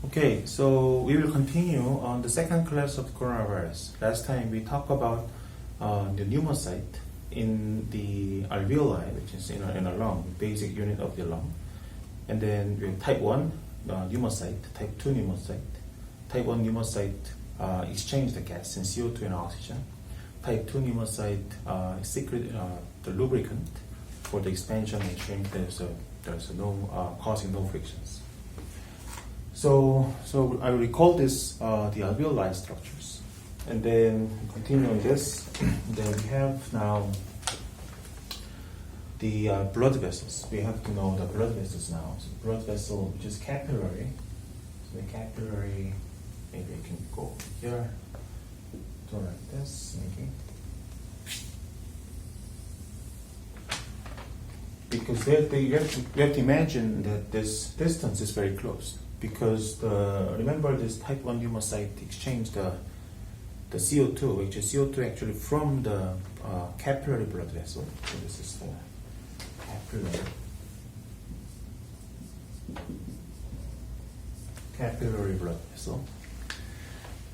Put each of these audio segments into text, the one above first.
Okay, so we will continue on the second class of coronavirus. Last time we talked about the pneumocyte in the alveoli, which is in a lung, basic unit of the lung. And then we have type 1 pneumocyte, type 2 pneumocyte. Type 1 pneumocyte exchange the gas in CO2 and oxygen. Type 2 pneumocyte secrete the lubricant for the expansion and shrink. There's no causing no frictions. So I will recall this the alveoli structures, and then continuing this, then we have now the blood vessels. We have to know the blood vessels now. So blood vessel, which is capillary. So the capillary, maybe I can go here, do like this, maybe. Because you have to imagine that this distance is very close. Because remember this type 1 pneumocyte exchange the CO2, which is CO2 actually from the capillary blood vessel. So this is the capillary blood vessel.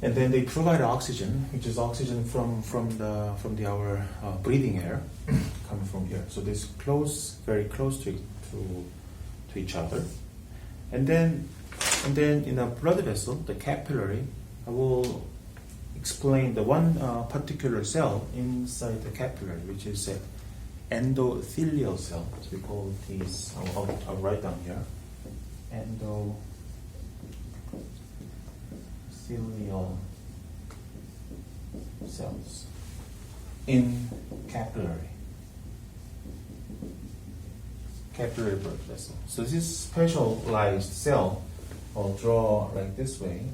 And then they provide oxygen, which is oxygen from our breathing air coming from here. So this very close to each other. And then in a blood vessel, the capillary, I will explain the one particular cell inside the capillary, which is an endothelial cell. So we call these, I'll write down here, endothelial cells in capillary blood vessel. So this specialized cell I'll draw like this way.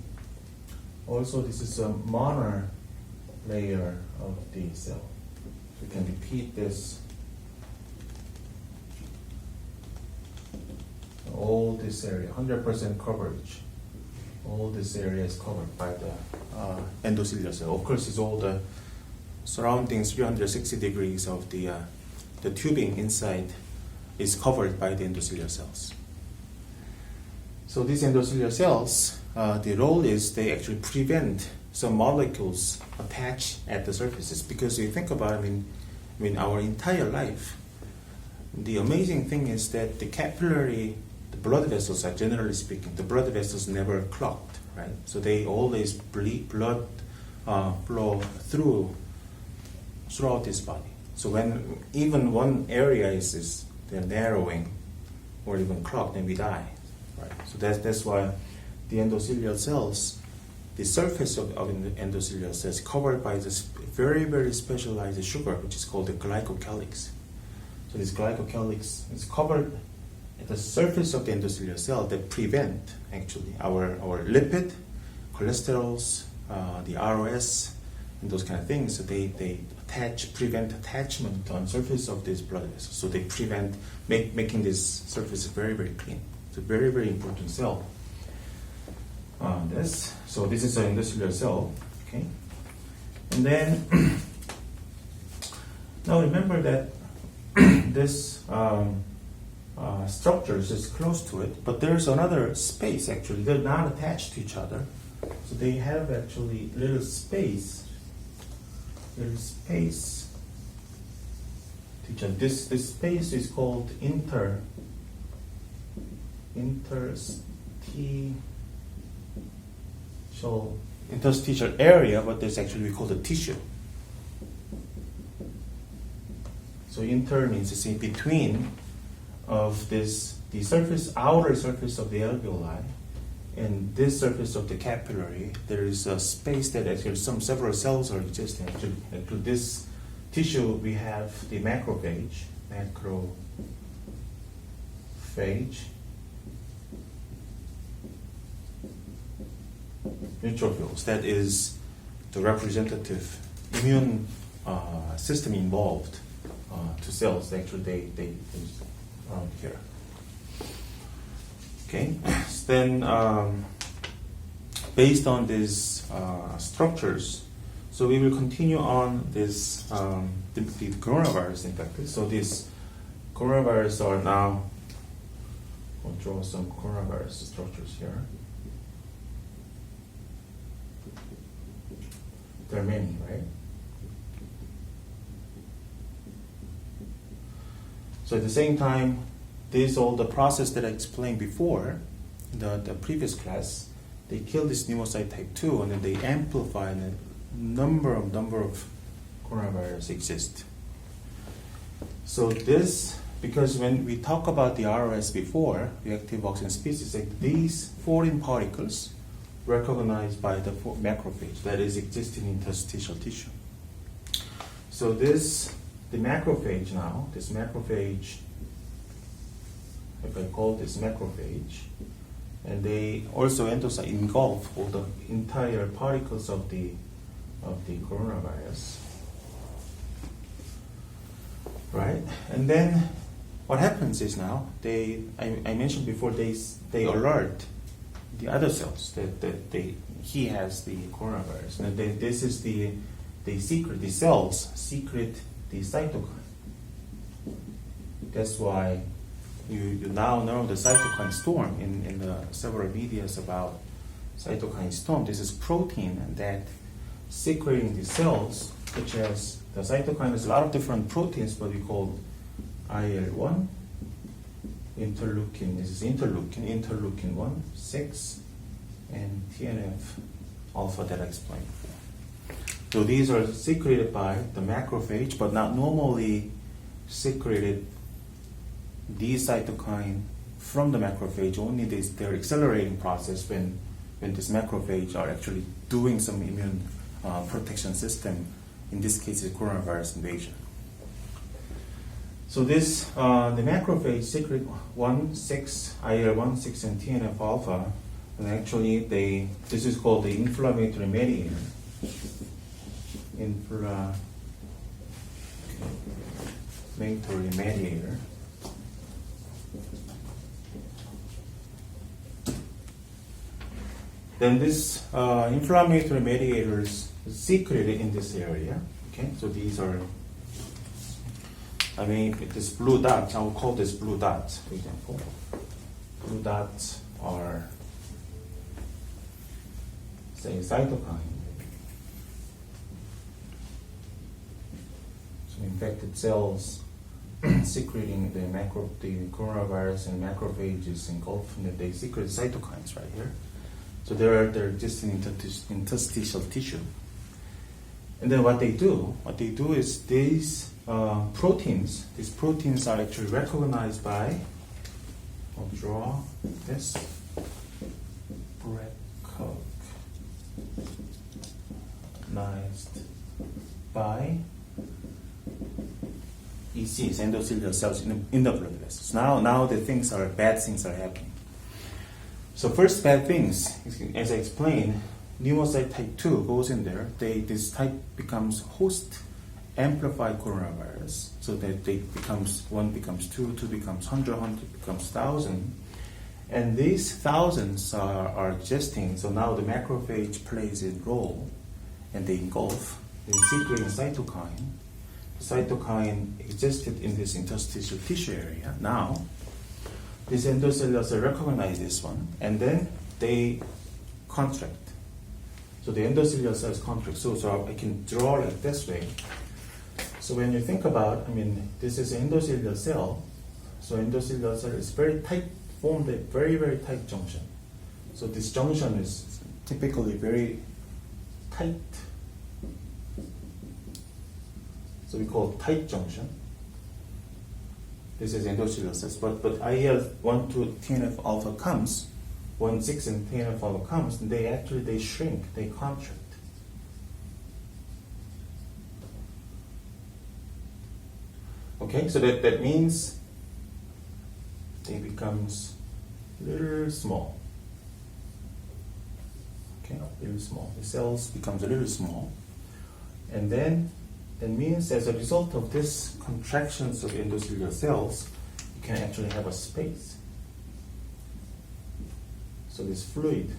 Also, this is a monomer layer of the cell. So we can repeat this. All this area, 100% coverage. All this area is covered by the endothelial cell. Of course, it's all the surrounding 360 degrees of the tubing inside is covered by the endothelial cells. So these endothelial cells, the role is they actually prevent some molecules attach at the surfaces. Because if you think about it, I mean our entire life, the amazing thing is that the blood vessels are, generally speaking, the blood vessels never clogged, right? So they always blood flow throughout this body. So when even one area is they're narrowing or even clogged, then we die. Right. So that's why the endothelial cells, the surface of the endothelial cells, is covered by this very, very specialized sugar, which is called the glycocalyx. So this glycocalyx is covered at the surface of the endothelial cell that prevent actually our lipid, cholesterols, the ROS, and those kind of things. So they prevent attachment on surface of this blood vessel. So they prevent making this surface very, very clean. It's a very, very important cell. So this is an endothelial cell, okay? And then, now remember that this structure is close to it, but there's another space actually. They're not attached to each other. So they have actually little space to each other. This space is called interstitial area, but this actually we call the tissue. So inter means it's in between of the outer surface of the alveoli and this surface of the capillary. There is a space that actually several cells are existing. Actually, to this tissue we have the macrophage, neutrophils. That is the representative immune system involved to cells. Actually, they around here. Okay. Then, based on these structures, so we will continue on this the coronavirus infected. So these coronavirus are now. I'll draw some coronavirus structures here. There are many, right? So at the same time, this all the process that I explained before, the previous class, they kill this pneumocyte type 2 and then they amplify and a number of coronavirus exist. So this, because when we talk about the ROS before, reactive oxygen species, like these foreign particles recognized by the macrophage that is existing in interstitial tissue. So this, the macrophage now, this macrophage, if I call this macrophage, and they also engulf all the entire particles of the coronavirus, right? And then what happens is now I mentioned before they alert the other cells that he has the coronavirus, and this is the cells secret the cytokine. That's why you now know the cytokine storm in the several videos about cytokine storm. This is protein that secreting the cells, such as the cytokine has a lot of different proteins, but we call IL-1, interleukin. This is interleukin 1, 6, and TNF alpha that I explained before. So these are secreted by the macrophage, but not normally secreted these cytokine from the macrophage. Only they're accelerating process when this macrophage are actually doing some immune protection system. In this case, it's coronavirus invasion. So this the macrophage secret 1, 6, IL-1, 6, and TNF alpha, and actually this is called the inflammatory mediator. Inflammatory mediator. Then this inflammatory mediators secreted in this area. Okay, so these are, this blue dots, I will call this blue dots, for example. Blue dots are, say, cytokine. So infected cells secreting the coronavirus and macrophages engulfed, and they secrete cytokines right here. So they're existing in interstitial tissue. And then what they do is these proteins are actually recognized by, I'll draw this, recognized by ECs, endothelial cells in the blood vessels. Now the bad things are happening. So first bad things, as I explained, pneumocyte type 2 goes in there. This type becomes host amplified coronavirus, so that 1 becomes 2, 2 becomes 100, 100 becomes 1,000. And these thousands are existing, so now the macrophage plays a role, and they engulf, they secrete cytokine. Cytokine existed in this interstitial tissue area. Now, these endothelial cells recognize this one, and then they contract. So the endothelial cells contract. So I can draw like this way. So when you think about, this is an endothelial cell. So endothelial cell is very tight, formed a very, very tight junction. So this junction is typically very tight. So we call it tight junction. This is endothelial cells. But IL-1 to TNF alpha comes, 1, 6 and TNF alpha comes, and they shrink, they contract. Okay, so that means they becomes little small. Okay, little small. The cells becomes a little small, and then that means as a result of this contractions of endothelial cells, you can actually have a space. So this fluid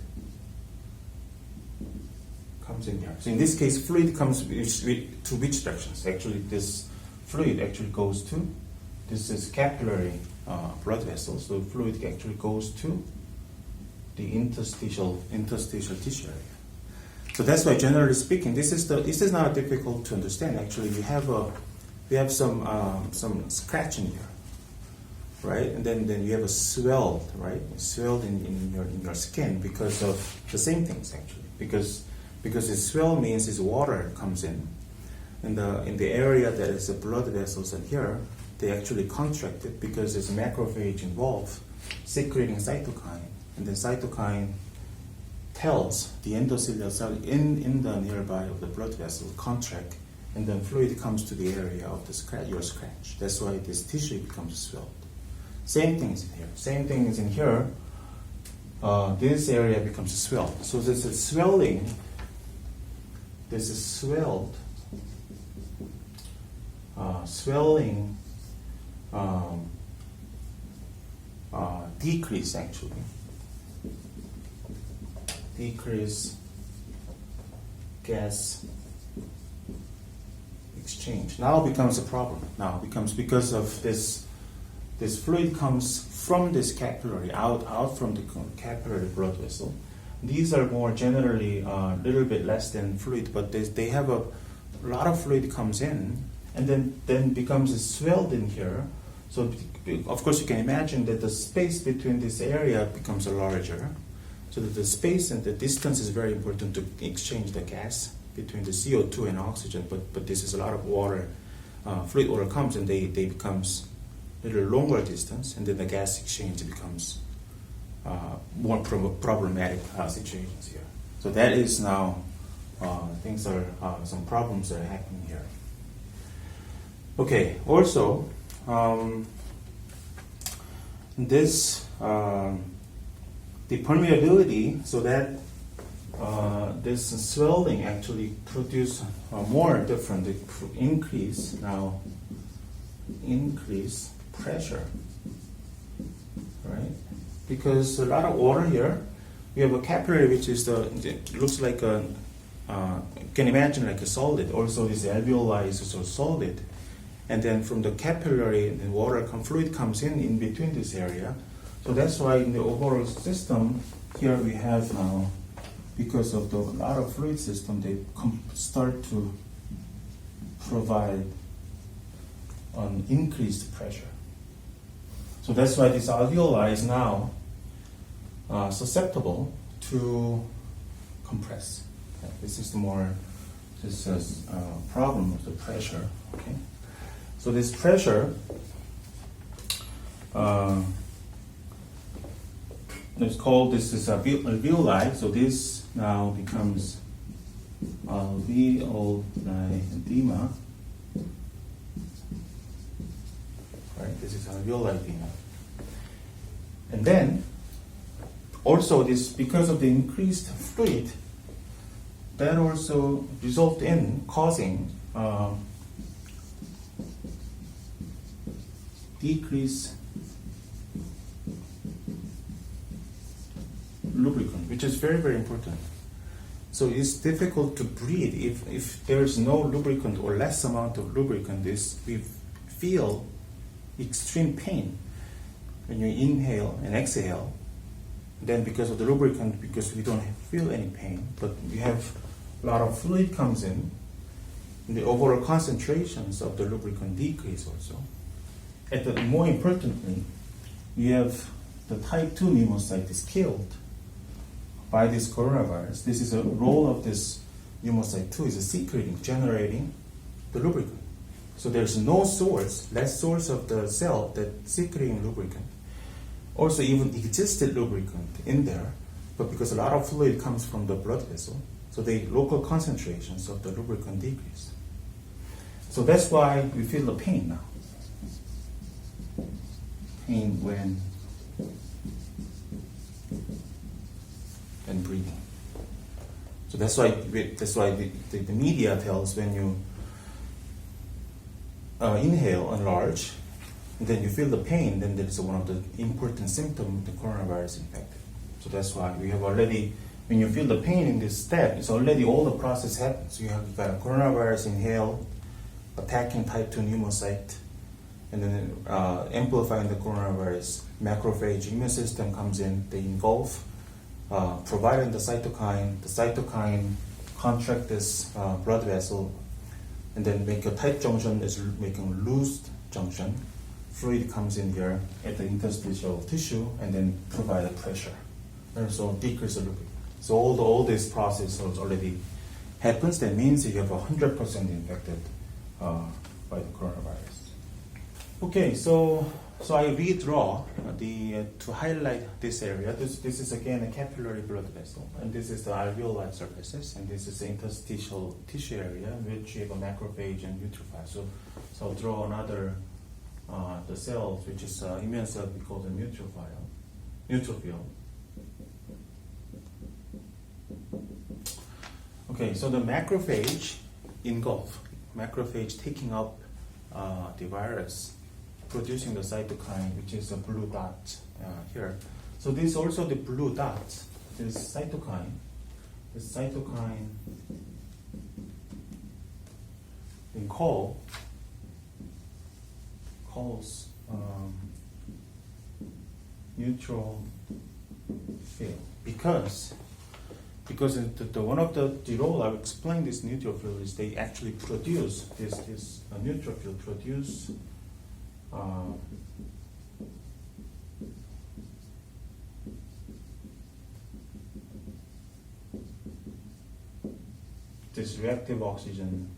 comes in here. So in this case, fluid comes to which directions? Actually, this fluid actually goes to, this is capillary blood vessels, so fluid actually goes to the interstitial tissue area. So that's why, generally speaking, this is not difficult to understand. Actually, we have some scratching here, right? And then you have a swelled, right? Swelled in your skin because of the same things actually. Because the swell means is water comes in the area that is the blood vessels, and here they actually contracted because there's a macrophage involved secreting cytokine, and then cytokine tells the endothelial cell in the nearby of the blood vessel contract, and then fluid comes to the area of your scratch. That's why this tissue becomes swelled. Same thing is in here. Same thing is in here. This area becomes swelled. So there's a swelling. There's a swelling decrease actually. Decrease gas exchange. Now becomes a problem. Now becomes because of this fluid comes from this capillary out from the capillary blood vessel. These are more generally a little bit less than fluid, but they have a lot of fluid comes in and then becomes swelled in here. So of course you can imagine that the space between this area becomes larger. So that the space and the distance is very important to exchange the gas between the CO2 and oxygen. But this is a lot of water, fluid water comes and they becomes a little longer distance, and then the gas exchange becomes more problematic situations here. So that is now things are some problems that are happening here. Okay. Also, this the permeability, so that this swelling actually produce more different increase pressure, right? Because a lot of water here, we have a capillary which is it looks like a can imagine like a solid. Also, this alveoli is also solid, and then from the capillary, the fluid comes in between this area. So that's why in the overall system here we have now, because of the lot of fluid system, they start to provide an increased pressure. So that's why this alveoli is now susceptible to compress. Okay. This is problem of the pressure. Okay. So this pressure it's called, this is alveoli. So this now becomes alveoli edema. Right, this is alveoli edema. And then also this, because of the increased fluid, that also result in causing decrease lubricant, which is very, very important. So it's difficult to breathe if there is no lubricant or less amount of lubricant. We feel extreme pain when you inhale and exhale. Then because of the lubricant, because we don't feel any pain, but we have a lot of fluid comes in, and the overall concentrations of the lubricant decrease also. And more importantly, we have the type 2 pneumocyte is killed by this coronavirus. This is a role of this pneumocyte 2 is secreting, generating the lubricant. So there's no source, less source of the cell that secreting lubricant. Also even existed lubricant in there, but because a lot of fluid comes from the blood vessel, so the local concentrations of the lubricant decrease. So that's why we feel the pain now. Pain when breathing. So that's why the media tells when you inhale and large, and then you feel the pain, then that is one of the important symptoms of the coronavirus infected. So that's why we have already, when you feel the pain in this step, it's already all the process happens. So you have got a coronavirus inhale, attacking type 2 pneumocyte, and then amplifying the coronavirus. Macrophage immune system comes in, they engulf, providing the cytokine contract this blood vessel and then make a tight junction is making a loose junction. Fluid comes in here at the interstitial tissue and then provide a pressure. And so decrease the leakage. So all this process has already happens. That means you have 100% infected by the coronavirus. Okay, so I redraw to highlight this area. This is again a capillary blood vessel, and this is the alveoli surfaces, and this is the interstitial tissue area, which you have a macrophage and neutrophil. So I'll draw another the cells, which is immune cell we call the neutrophil. Okay, so the macrophage engulf, macrophage taking up the virus, producing the cytokine, which is a blue dot here. So this is also the blue dot, this cytokine in calls neutrophil because the one of the role I've explained this neutrophil is they actually produce this neutrophil produce this reactive oxygen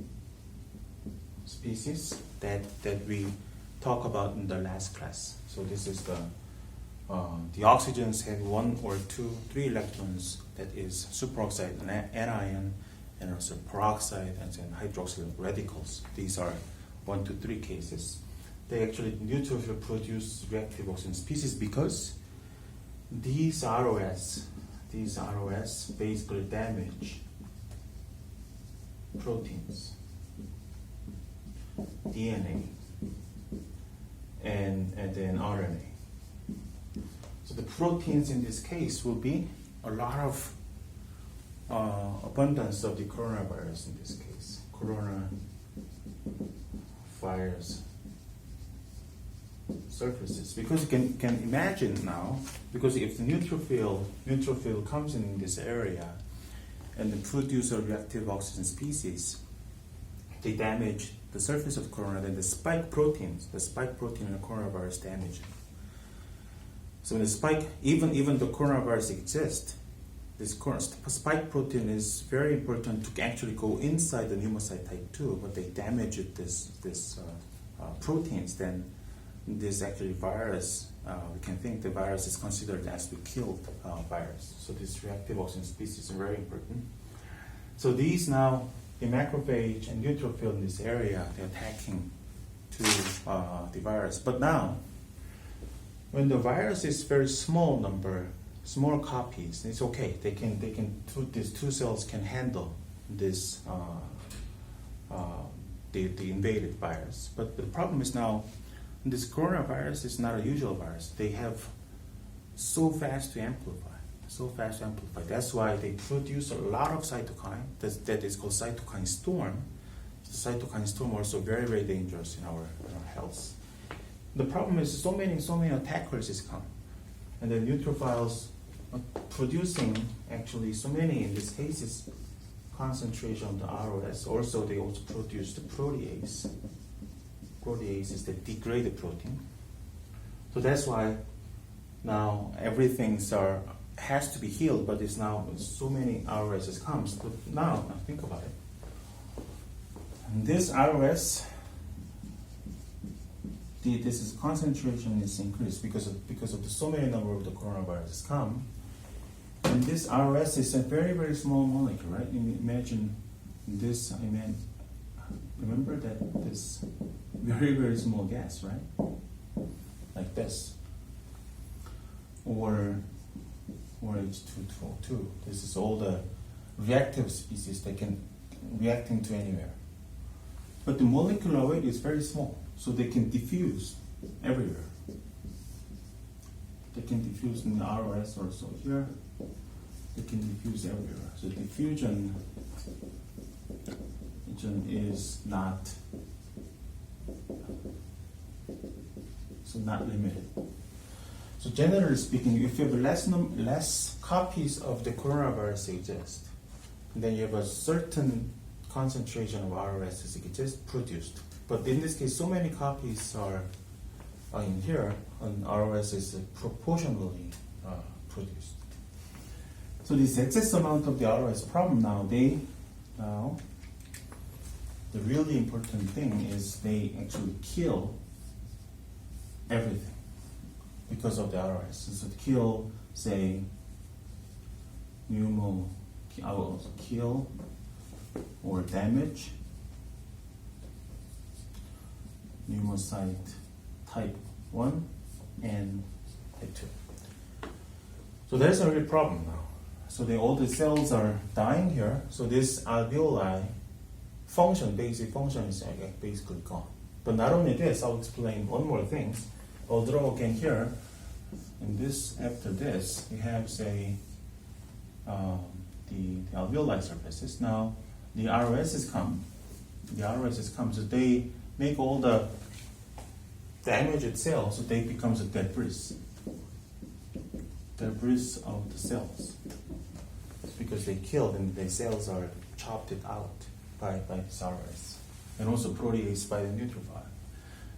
species that we talk about in the last class. So this is the oxygens have 1 or 2, 3 electrons. That is superoxide anion, and also peroxide and then hydroxyl radicals. These are 1 to 3 cases. They actually neutrophil produce reactive oxygen species because these ROS basically damage proteins, DNA, and then RNA. So the proteins in this case will be a lot of abundance of the coronavirus in this case, coronavirus surfaces. Because you can imagine now, because if the neutrophil comes in this area and then produce a reactive oxygen species, they damage the surface of corona, then the spike protein in the coronavirus damage it. So when the spike, even the coronavirus exists, this spike protein is very important to actually go inside the pneumocyte type 2, but they damage this proteins, then this actually virus, we can think the virus is considered as the killed virus. So this reactive oxygen species is very important. So these now, the macrophage and neutrophil in this area, they're attacking to the virus. But now, when the virus is very small number, small copies, it's okay. These two cells can handle this the invaded virus. But the problem is now, this coronavirus is not a usual virus. They have so fast to amplify. That's why they produce a lot of cytokine. That is called cytokine storm. The cytokine storm also very, very dangerous in our health. The problem is so many attackers is come, and the neutrophils are producing actually so many. In this case, is concentration of the ROS. Also, they also produce the protease. Protease is the degraded protein. So that's why now everything has to be healed, but it's now so many ROSs comes. But now think about it. And this ROS, this is concentration is increased because of the so many number of the coronaviruses come. And this ROS is a very, very small molecule, right? Imagine this. Remember that this very, very small gas, right? Like this. Or H2O2. This is all the reactive species that can reacting to anywhere. But the molecular weight is very small, so they can diffuse everywhere. They can diffuse in the ROS also here. They can diffuse everywhere. So diffusion is not limited. So generally speaking, if you have less copies of the coronavirus exist, and then you have a certain concentration of ROS is just produced. But in this case, so many copies are in here, and ROS is proportionally produced. So this excess amount of the ROS problem now, the really important thing is they actually kill everything because of the ROS. So kill, say, I will also kill or damage pneumocyte type 1 and type 2. So there's a real problem now. So all the cells are dying here. So this alveoli basic function is basically gone. But not only this, I'll explain one more thing. Although again here, after this, we have say the alveoli surfaces. Now the ROSs come. So they make all the damaged cells, so they becomes a debris of the cells. It's because they killed and the cells are chopped it out by this ROS, and also protease by the neutrophil.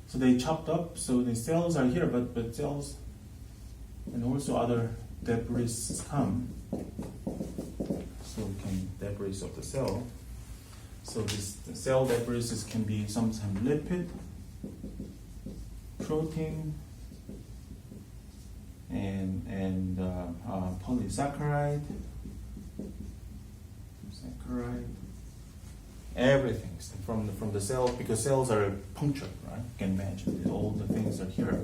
So they chopped up, so the cells are here, but cells and also other debris come. So debris of the cell. So the cell debris can be sometimes lipid, protein, and polysaccharide, everything from the cell, because cells are punctured, right? You can imagine all the things are here.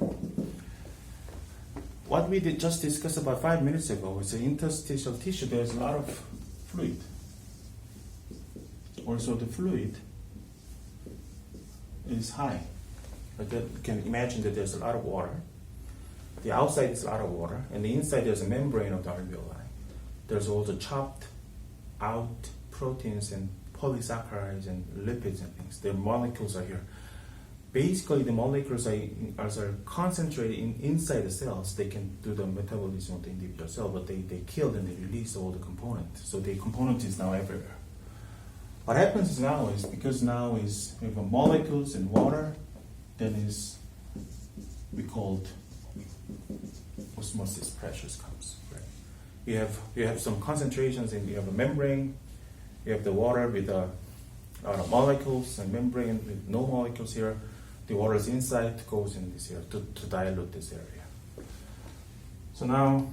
What we did just discuss about 5 minutes ago is the interstitial tissue. There's a lot of fluid. Also, the fluid is high. But you can imagine that there's a lot of water. The outside is a lot of water, and the inside there's a membrane of the alveoli. There's also chopped out proteins and polysaccharides and lipids and things. The molecules are here. Basically, the molecules are concentrated inside the cells. They can do the metabolism of the individual cell, but they kill and they release all the components. So the component is now everywhere. What happens now is, because now we have molecules in water, then we called osmosis pressures comes. Right? You have some concentrations in, you have a membrane, you have the water with a lot of molecules, and membrane with no molecules here. The water is inside, goes in this area to dilute this area. So now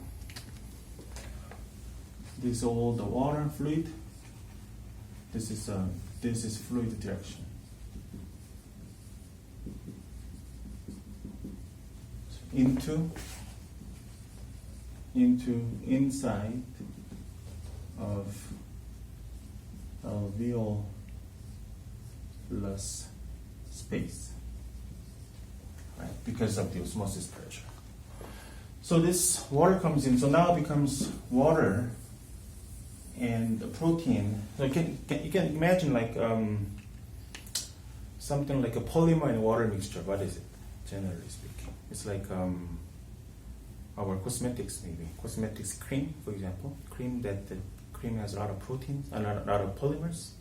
this is all the water fluid. This is fluid direction. Into inside of alveolus space, right? Because of the osmosis pressure. So this water comes in. So now it becomes water and the protein. So you can imagine like something like a polymer and water mixture. What is it, generally speaking? It's like our cosmetics, maybe cosmetics cream, for example. The cream has a lot of proteins, a lot of polymers.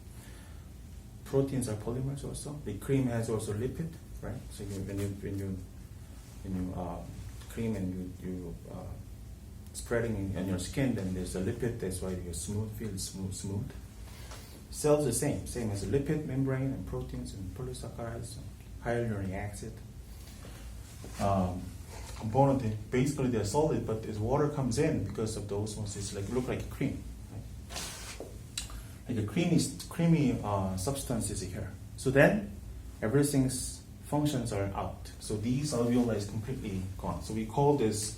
Proteins are polymers also. The cream has also lipid, right? So when you cream and you spreading on your skin, then there's a lipid. That's why you feel smooth. Cells the same as a lipid membrane and proteins and polysaccharides, hyaluronic acid. Component, basically they're solid, but as water comes in because of the osmosis, look like a cream. Right? Like a creamy substance is here. So then everything's functions are out. So these alveoli is completely gone. So we call this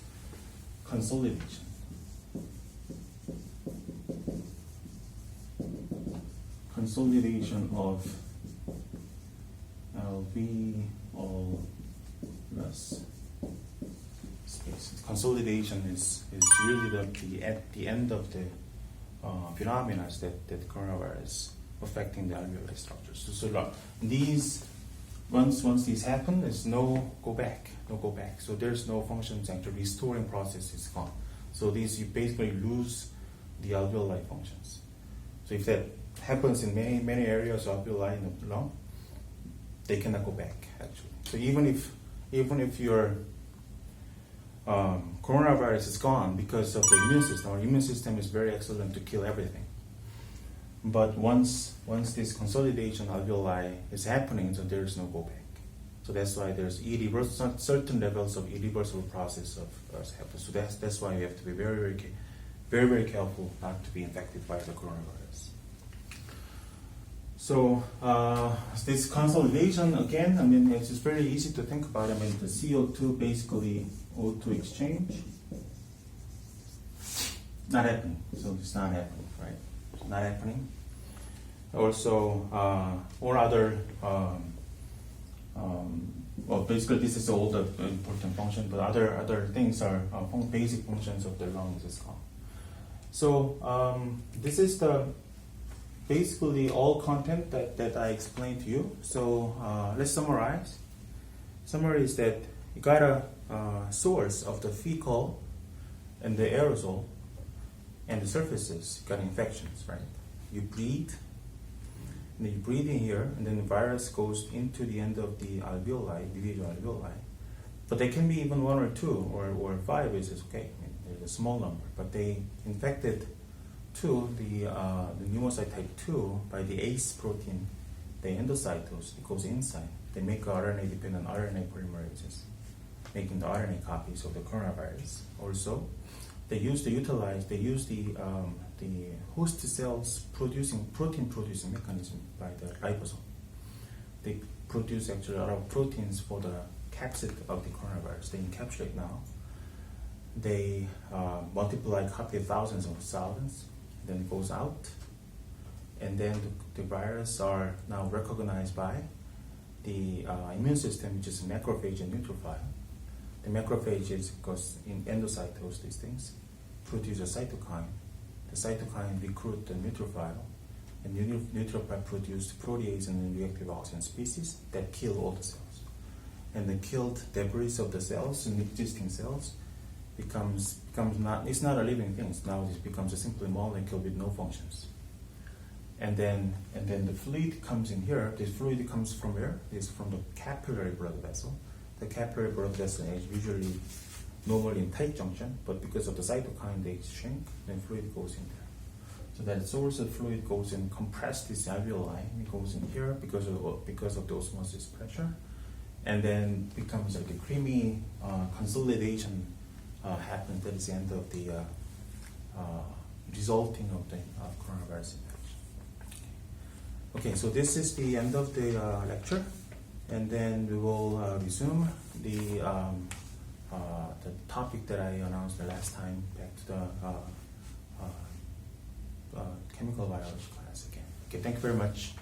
consolidation. Consolidation of alveolus space. Consolidation is really the end of the phenomena that coronavirus affecting the alveoli structures. So these once these happen, there's no go back. So there's no functions, and the restoring process is gone. So you basically lose the alveoli functions. So if that happens in many areas of your line of lung, they cannot go back actually. So even if your coronavirus is gone because of the immune system, our immune system is very excellent to kill everything. But once this consolidation alveoli is happening, so there is no go back. So that's why there's irreversible, certain levels of irreversible process of happen. So that's why we have to be very careful not to be infected by the coronavirus. So this consolidation again, I mean, it's just very easy to think about. I mean, the CO2 basically O2 exchange, not happening. So it's not happening, right? It's not happening. Also, or other. Well, basically, this is all the important function, but other things are basic functions of the lungs as well. So this is the basically all content that I explained to you. So let's summarize. Summary is that you got a source of the fecal and the aerosol and the surfaces. You got infections, right? You breathe. And then you breathe in here, and then the virus goes into the end of the alveoli, individual alveoli. But they can be even 1 or 2 or 5 is okay. I mean, there's a small number. But they infected the pneumocyte type 2 by the ACE protein, the endocytose. It goes inside. They make RNA-dependent RNA polymerases, making the RNA copies of the coronavirus. Also, they use the host cells protein producing mechanism by the ribosome. They produce actually a lot of proteins for the capsid of the coronavirus. They encapsulate now. They multiply, copy thousands of thousands, then it goes out, and then the virus are now recognized by the immune system, which is macrophage and neutrophil. The macrophages, because in endocytose, these things produce a cytokine. The cytokine recruit the neutrophil, and the neutrophil produce protease and reactive oxygen species that kill all the cells. And the killed debris of the cells and existing cells becomes not, it's not a living thing. Now it becomes a simple molecule with no functions. And then the fluid comes in here. This fluid comes from where? It's from the capillary blood vessel. The capillary blood vessel is usually normally in tight junction, but because of the cytokine they shrink, then fluid goes in there. So that source of fluid goes in, compress this alveoli, it goes in here because of the osmosis pressure, and then becomes like a creamy consolidation happens. That is the end of the resulting of the coronavirus infection. Okay, so this is the end of the lecture, and then we will resume the topic that I announced the last time, back to the chemical biology class again. Okay, thank you very much.